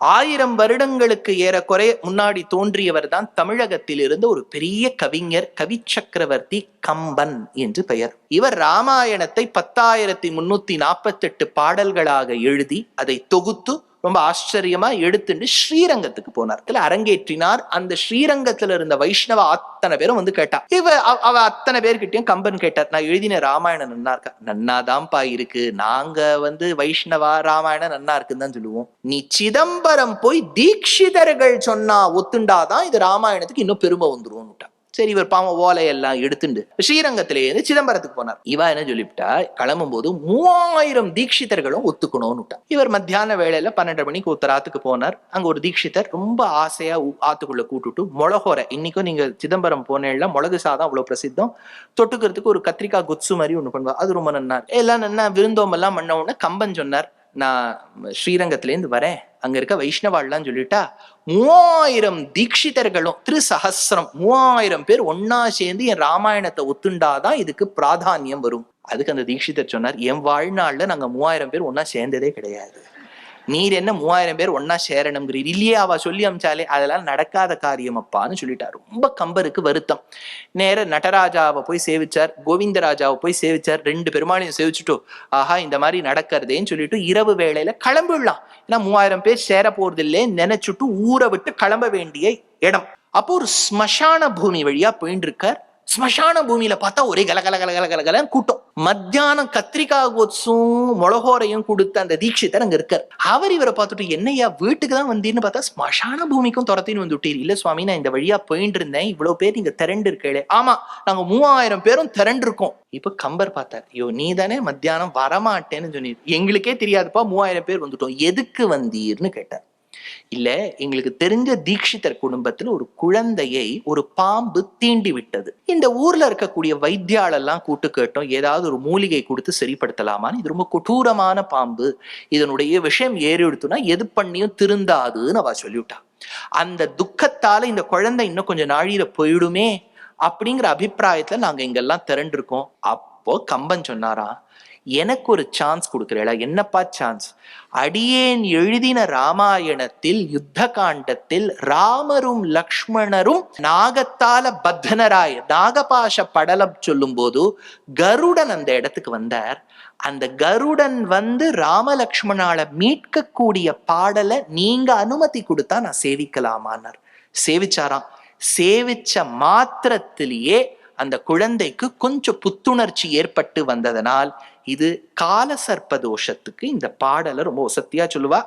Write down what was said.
1000 வருடங்களுக்கு ஏறக்குறைய முன்னாடி தோன்றியவர் தான் தமிழகத்தில் இருந்த ஒரு பெரிய கவிஞர், கவி சக்கரவர்த்தி கம்பன் என்று பெயர். இவர் ராமாயணத்தை 10,348 பாடல்களாக எழுதி அதை தொகுத்து ரொம்ப ஆச்சரியமா எடுத்துட்டு ஸ்ரீரங்கத்துக்கு போனார், அரங்கேற்றினார். அந்த ஸ்ரீரங்கத்துல இருந்த வைஷ்ணவ அத்தனை பேரும் வந்து கேட்டா. அவ அத்தனை பேர்கிட்டயும் கம்பன் கேட்டார், நான் எழுதின ராமாயணம் நன்னா இருக்கா? நன்னாதான்ப்பா இருக்கு, நாங்க வந்து வைஷ்ணவா ராமாயணம் நன்னா இருக்குன்னு தான் சொல்லுவோம். நீ சிதம்பரம் போய் தீட்சிதர்கள் சொன்னா ஒத்துண்டாதான் இது ராமாயணத்துக்கு இன்னும் பெருமை வந்துரும். சரி, இவர் பாவம் ஓலையெல்லாம் எடுத்துண்டு ஸ்ரீரங்கத்திலேயே சிதம்பரத்துக்கு போனார். இவா என்ன சொல்லிவிட்டா, கிளம்பும் போது 3000 தீட்சிதர்களும் ஒத்துக்கணும்னு. இவர் மத்தியான வேளையில 12 மணிக்கு ஒருத்தராத்துக்கு போனார். அங்க ஒரு தீட்சிதர் ரொம்ப ஆசையா ஆத்துக்குள்ள கூட்டுட்டு மிளகோரை, இன்னைக்கும் நீங்க சிதம்பரம் போனேன்னா மிளகு சாதம் அவ்வளவு பிரசித்தம், தொட்டுக்கிறதுக்கு ஒரு கத்திரிக்காய் கொத்து மாதிரி ஒண்ணு பண்ணுவா, அது ரொம்ப நன்னார். எல்லாம் நன்னா விருந்தோம் எல்லாம் பண்ண உடனே கம்பன் சொன்னார், நான் ஸ்ரீரங்கத்திலேருந்து வரேன், அங்க இருக்க வைஷ்ணவாள்லாம் சொல்லிட்டா 3000 தீட்சிதர்களும் திருசஹஸ்ரம் 3000 பேர் ஒன்னா சேர்ந்து என் ராமாயணத்தை ஒத்துண்டாதான் இதுக்கு பிராதானியம் வரும். அதுக்கு அந்த தீட்சிதர் சொன்னார், என் வாழ்நாள்ல நாங்க 3000 பேர் ஒன்னா சேர்ந்ததே கிடையாது, நீர் என்ன 3000 பேர் ஒன்னா சேரணுங்கிறீர்? இல்லையே, அவ சொல்லி அமிச்சாலே அதெல்லாம் நடக்காத காரியம் அப்பான்னு சொல்லிட்டார். ரொம்ப கம்பருக்கு வருத்தம். நேர நடராஜாவை போய் சேவிச்சார், கோவிந்தராஜாவை போய் சேவிச்சார். 2 பெருமாளையும் சேவிச்சுட்டோ, ஆஹா இந்த மாதிரி நடக்கிறதேன்னு சொல்லிட்டு இரவு வேளையில கிளம்பிடலாம், ஏன்னா 3000 பேர் சேர போறது இல்லைன்னு நினைச்சுட்டு ஊரை விட்டு கிளம்ப வேண்டிய இடம். அப்போ ஒரு ஸ்மசான பூமி வழியா போயிட்டு இருக்கார். ஸ்மசான பூமியில பார்த்தா ஒரே கலகல கூட்டம். மத்தியானம் கத்திரிக்காய் கொத்தும் மிளகோரையும் கொடுத்த அந்த தீட்சிதர் அங்க இருக்கார். அவர் இவரை பார்த்துட்டு, என்னையா வீட்டுக்கு தான் வந்தீர்னு பார்த்தா ஸ்மசான பூமிக்கும் துரத்தின்னு வந்துட்டீர். இல்ல சுவாமி, நான் இந்த வழியா போயிட்டு இருந்தேன், இவ்வளவு பேர் நீங்க திரண்டு இருக்கே. ஆமா, நாங்க 3000 பேரும் திரண்டு இருக்கோம். இப்ப கம்பர் பார்த்தார், ஐயோ நீ தானே மத்தியானம் வரமாட்டேன்னு சொன்னீர், எங்களுக்கே தெரியாதுப்பா 3000 பேர் வந்துட்டோம், எதுக்கு வந்தீர்னு கேட்டார். இல்ல, எங்களுக்கு தெரிஞ்ச தீட்சிதர் குடும்பத்துல ஒரு குழந்தையை ஒரு பாம்பு தீண்டி விட்டது, இந்த ஊர்ல இருக்கக்கூடிய வைத்தியாலெல்லாம் கூட்டு கேட்டோம், ஏதாவது ஒரு மூலிகை கொடுத்து சரிப்படுத்தலாமான்னு. இது ரொம்ப கொடூரமான பாம்பு, இதனுடைய விஷயம் ஏறி எடுத்துனா எது பண்ணியும் திருந்தாதுன்னு அவ சொல்லிவிட்டா. அந்த துக்கத்தால இந்த குழந்தை இன்னும் கொஞ்சம் நாழியில போயிடுமே அப்படிங்கிற அபிப்பிராயத்துல நாங்க இங்கெல்லாம் திரண்டு இருக்கோம். அப்போ கம்பன் சொன்னாரா, எனக்கு ஒரு சான்ஸ் கொடுக்குறேளா? என்னப்பா சான்ஸ்? அடியேன் எழுதின ராமாயணத்தில் யுத்த காண்டத்தில் ராமரும் லக்ஷ்மணரும் நாகத்தால பத்தனராய நாகபாஷ படலம் சொல்லும் போது கருடன் அந்த இடத்துக்கு வந்தார். அந்த கருடன் வந்து ராமலக்ஷ்மணால மீட்கக்கூடிய பாடலை நீங்க அனுமதி கொடுத்தா நான் சேவிக்கலாமான்னார். சேவிச்சாராம். சேவிச்ச மாத்திரத்திலேயே அந்த குழந்தைக்கு கொஞ்சம் புத்துணர்ச்சி ஏற்பட்டு வந்ததனால் இது கால சர்ப்ப தோஷத்துக்கு இந்த பாடலை ரொம்ப வசத்தியா சொல்லுவா.